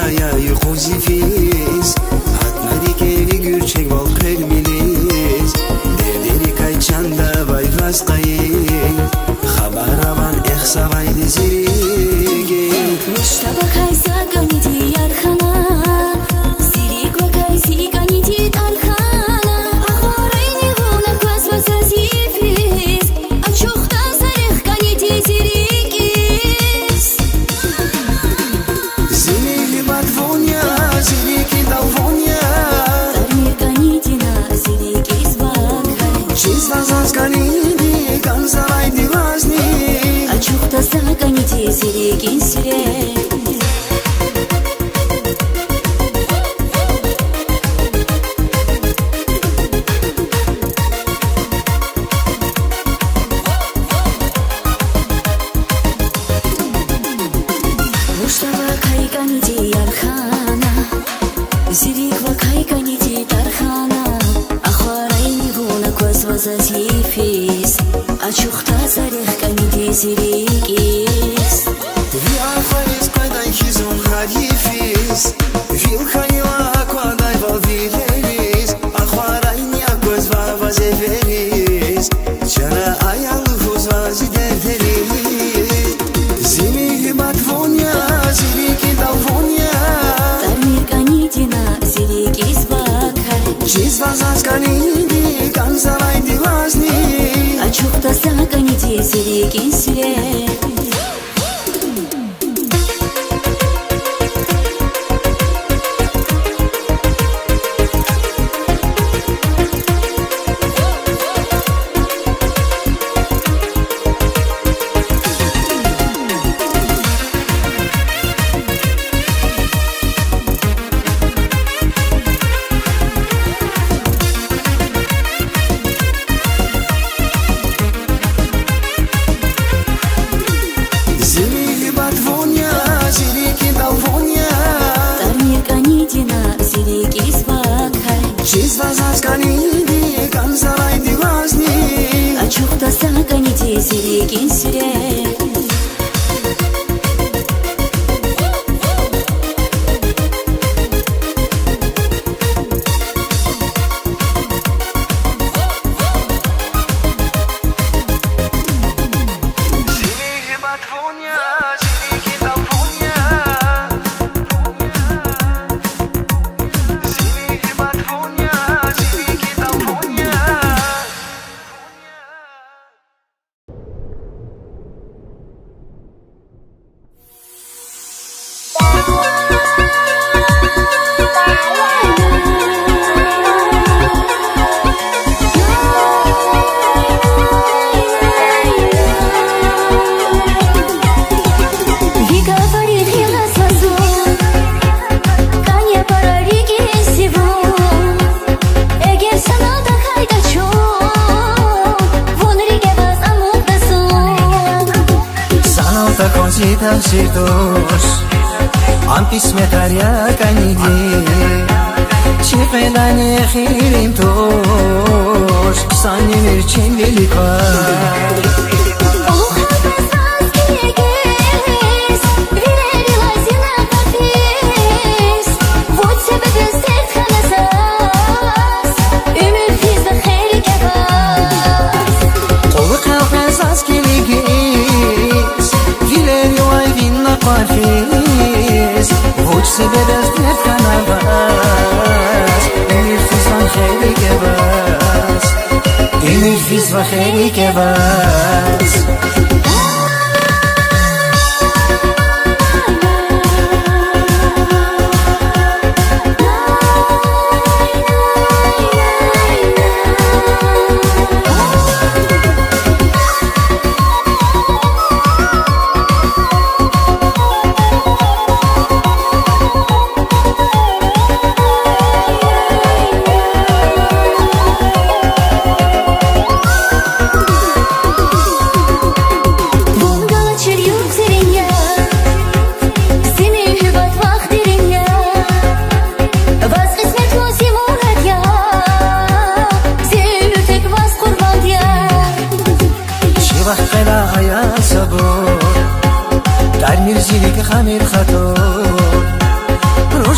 mayayı xuzifiz Hatmadi kevi gürçek bol qilmilis Derderi kaychanda bayvaz qayin Xabaravan ehsavaydi zirigi Mushtaba kaysa ganidi yarxana Zirig va kaysi ganidi tarxana Axorayni g'una kwas va zazifiz Achuxta sarix ganidi zirigis Zirigi badvonya, zirigi dalvonya Tarmir ganidina zirigis vakhay Числа засканини, канцавайди вазни Achuxta sa ganidi zirigin sireg Mushtaba kay ganidi yarxana Zirig va kay ganidi tarxana Axorayni g'una kwas va zazifiz Achuxta sarix ganidi zirigis Vi alfaiz quaidai hizum harifiz Vil khayla quadai valvileris Akharai niakos vavazeveris Chana ayal huz vaziderdeliz Zirigi badvonya, zirigi dalvonya Tarmir ganidina zirigis vakhay Числа засканини, канцавайди вазни Achuxta sa ganidi zirigin sireg Zirigi badvonya, zirigi dalvonya Tarmir ganidina zirigis vakhay Числа засканини, канцавайди вазни Achuxta sa ganidi zirigin sireg Zirigi badvonya, zirigi dalvonya Zirigi badvonya, zirigi dalvonya Вика farixi ghasvazo Kanye pararigi sivo Eger sanada kayda cho Vonrige bas amugdaso Sanalta consita shitos Ampis metaria kanidi Chifedani khirim tos Sani mirchin lilikar Sebebes bir kanavas Emir fiz van kheri kebas Emir fiz van kheri kebas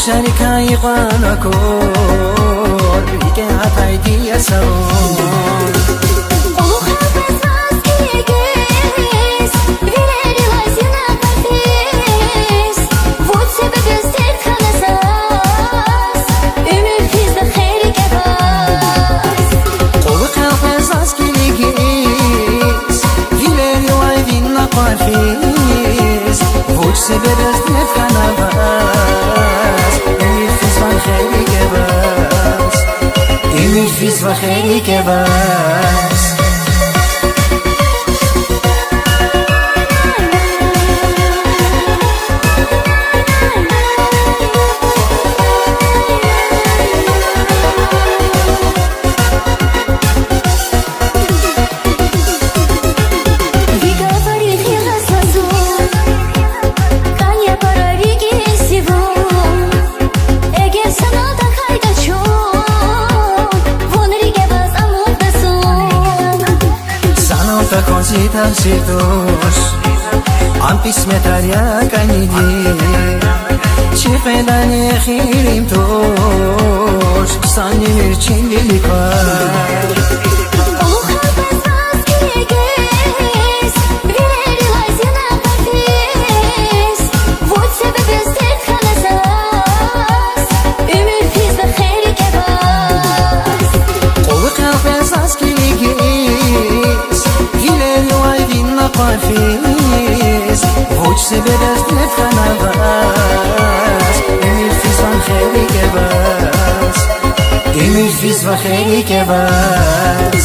شركاي قانا كور بيك عطايدي يا سرور Sebebes de canavas Emir fiz van kheri kebas Emir fiz van kheri kebas Consitam sirtos Am pismetaria canidi Ce pedane khirim tosh Sani mirchin lilikar Voci sebebes de canavas Emir fiz van kheri kebas Emir fiz van kheri kebas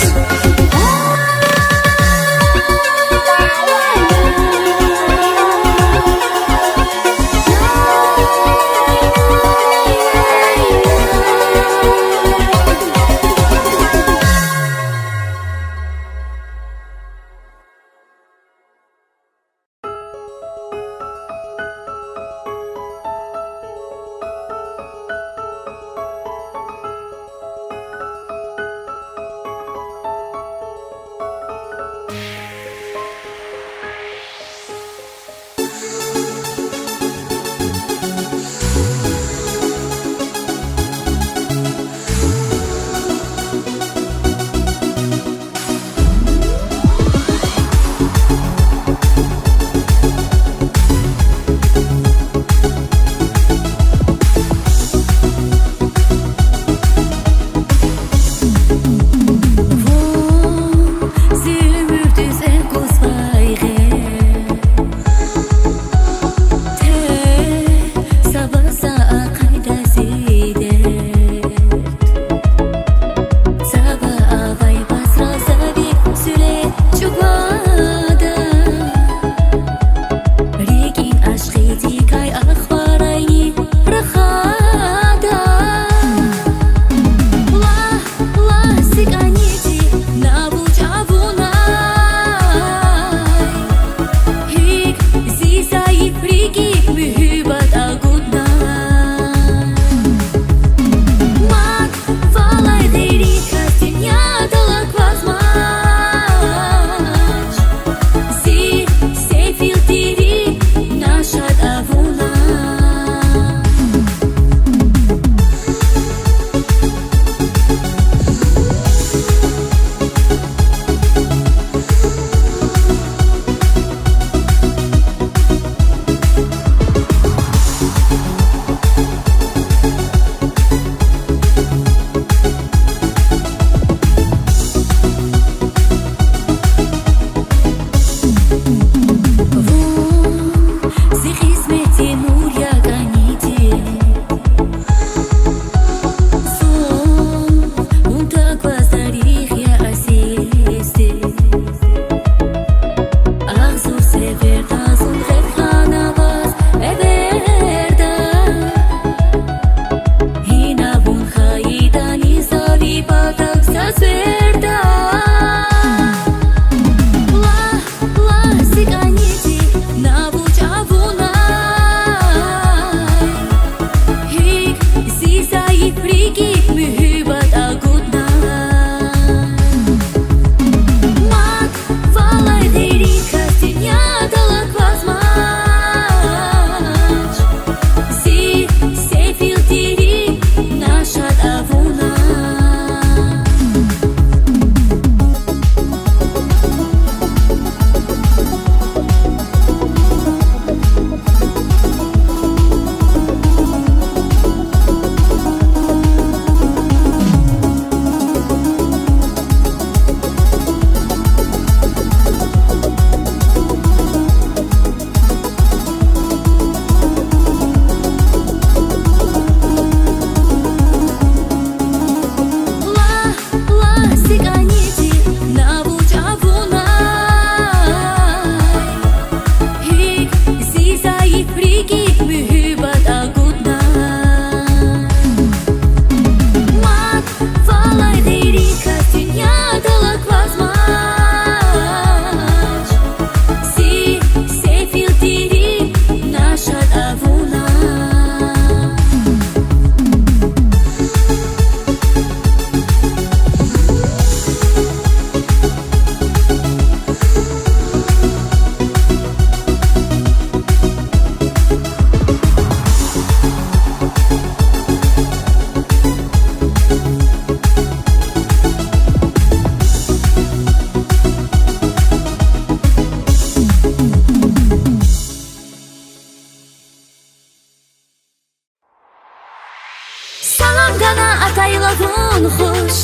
гана атайлавун хуш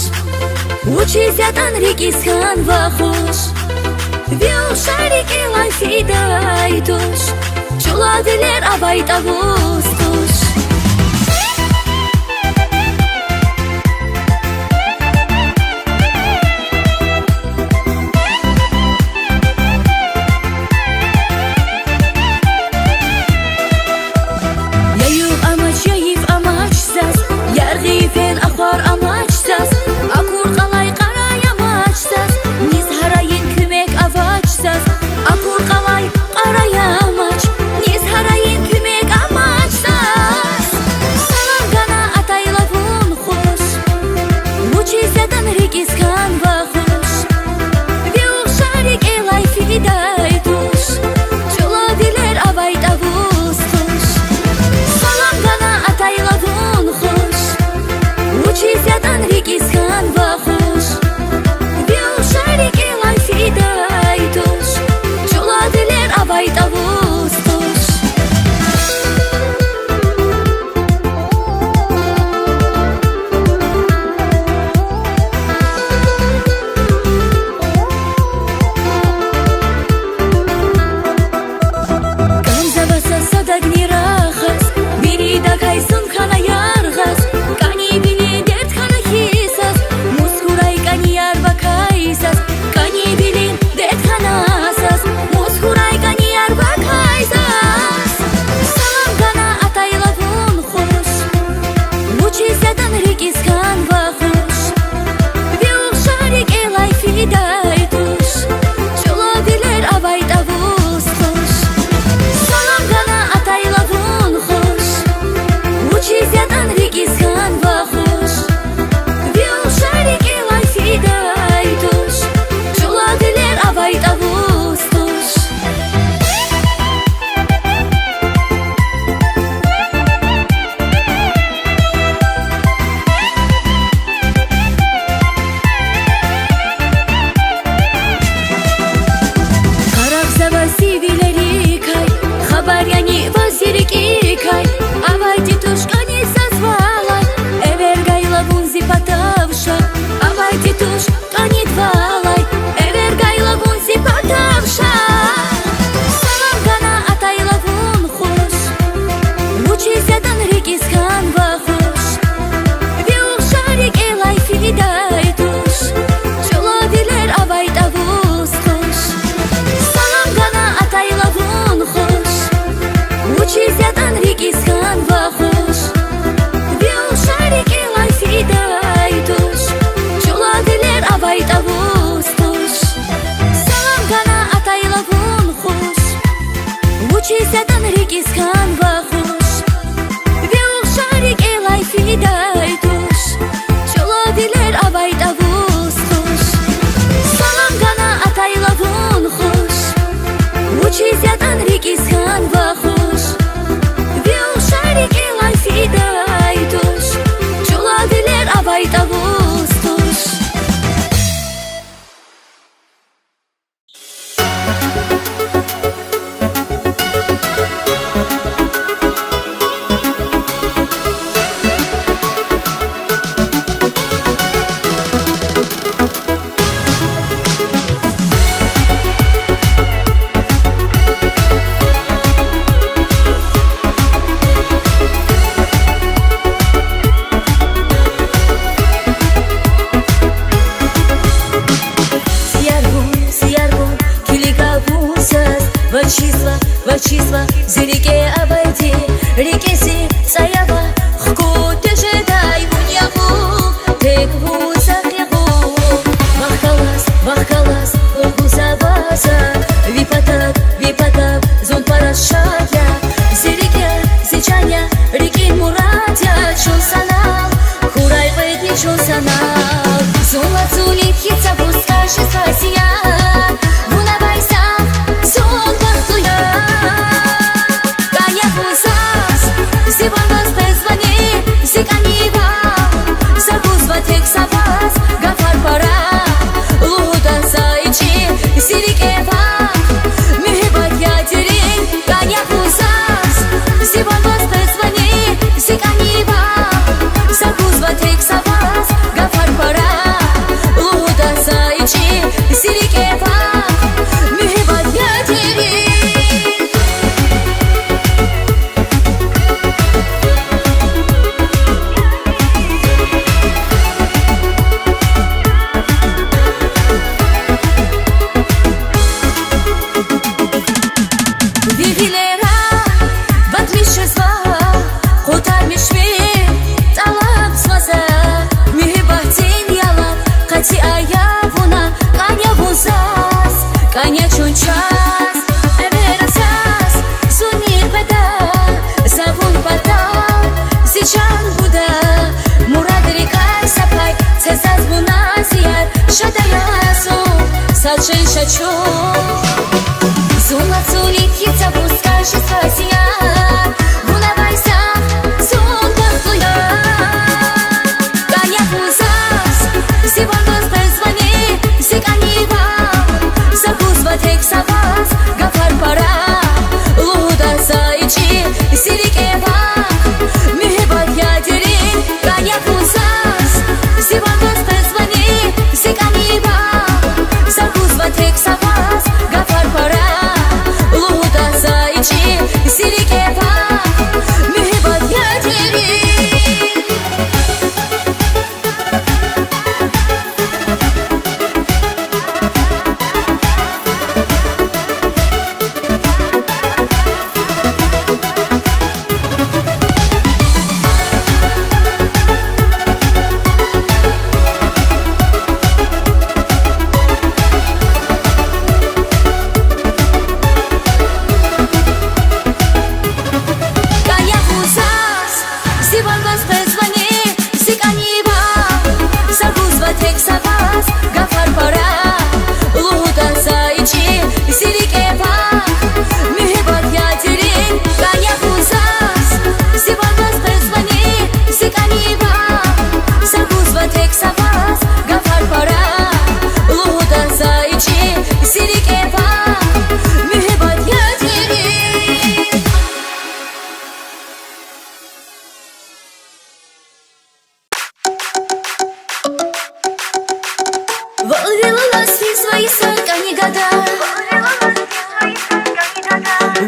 учизятан рикисхан ва хуш вил шарики лайфидай туш чуладилер абайтавус туш Учизятан рикисхан ва хуш вил шарики лайфидай туш чуладилер абайтавус хуш салам гана атайлавун хуш учизятан рикисхан ва хуш вил шарики лайфидай туш чуладилер абайтавус туш саджай шачу. Зулацу летится, пускай же спасия. Вунавайся, зунтах туя. Каня пузас, сиван позвони, сиканива. Закузва тек савас, гафар пара. Луда зайчи, сирикева. Мюхебат ядерин, каня пузас. Сиван позвони, сиканива. Закузва тек савас, гафар пара. Луда зайчи, сирикева. Мюхебат ядерин. Каня пузас, сиван позвони, сиканива. Закузва тек савас, гафар пара. Луда зайчи, сирикева. Мюхебат ядерин. Каня пузас, сиван позвони, сиканива. Закузва тек савас, гафар пара. Луда зайчи, сирикева. Мюхебат ядерин. Волвела свій свої сорокані года.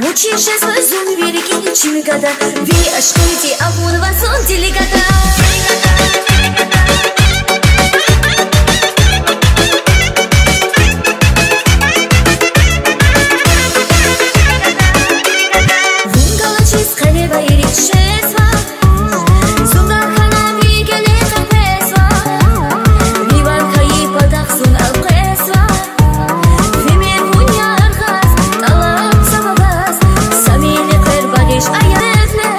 Учишься свой зум великий чими года. Ви ашкуйте, а вон вас он делегата. Вунгалачи скалева и решесва. Зумдахана вигеле капесва. Виванка и подахсун алкесва. Вимен вунярхас, талап самабас. Самили кырбагиш аятне.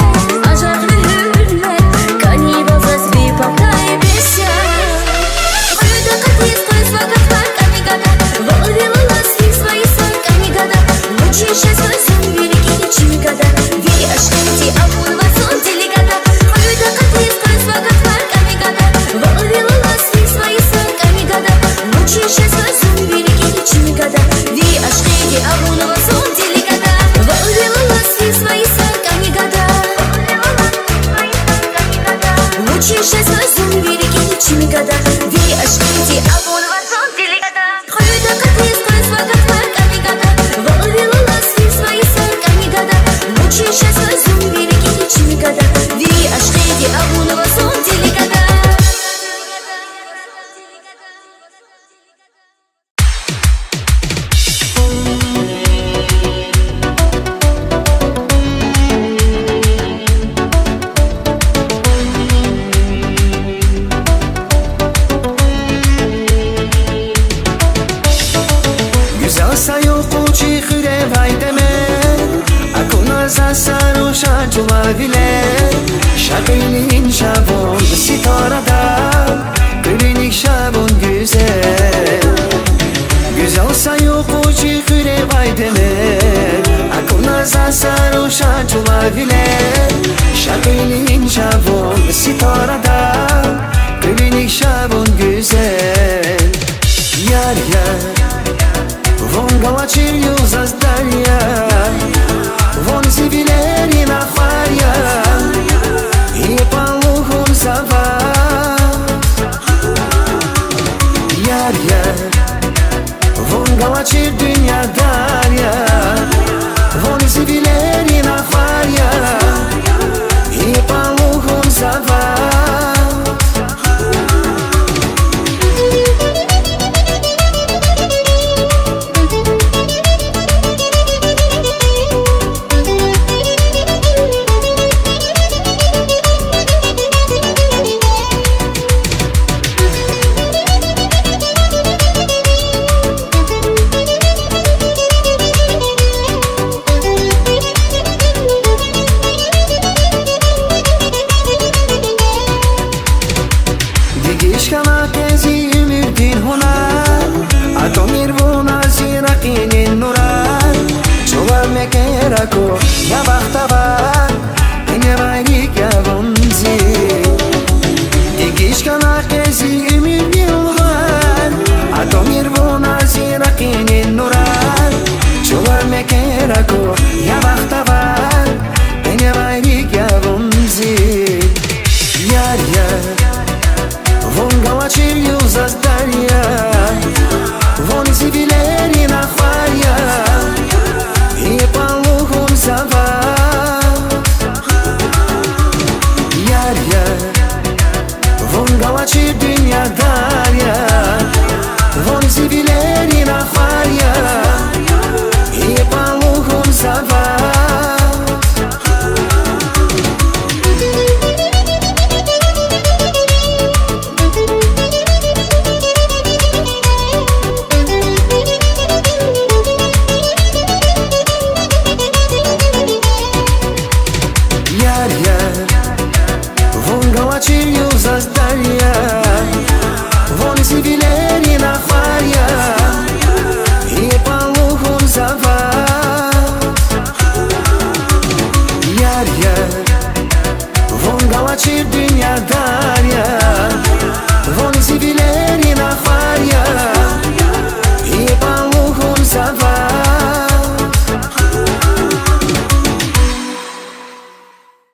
Ажахны хюрме, канибал засви потай беся. Хюда катис кысва катвар канигада. Волвела ласки свои сон канигада. Учишься свой сон великий чими года. Ви ашкуйте, а вон вас он делегата. Хюда катис кысва катвар канигада. Волвела ласки свои сон канигада. Учишься свой сон великий чими года. Ви ашкуйте, а вон вас он делегата. Волвела ласки свои сон канигада. Учишься свой сон великий чими года. Ви ашкуйте, а вон вас он делегата. Хюда катис кысва катвар канигада. Волвела ласки свои сон канигада. Учишься свой сон великий чими года. Ви ашкуйте, а вон вас он делегата. Güzel sayıkçı hürevay deme. Akuna zasar uşacıla bile. Şakilin şabun sitarada. Gülünik şabun güzel. Güzel sayıkçı hürevay deme. Akuna zasar uşacıla bile. Şakilin şabun sitarada. Gülünik şabun güzel. Yar yar. Вон галачирью заздалья. Вон зивилери на хваря. И по луху заваз. Яр-яр. Вон галачир dünya дарья. Вон зивилери на хваря. И по луху заваз. Maria Von zivileri in acquaria E paluhun zava Yar yar Von galacir dünyada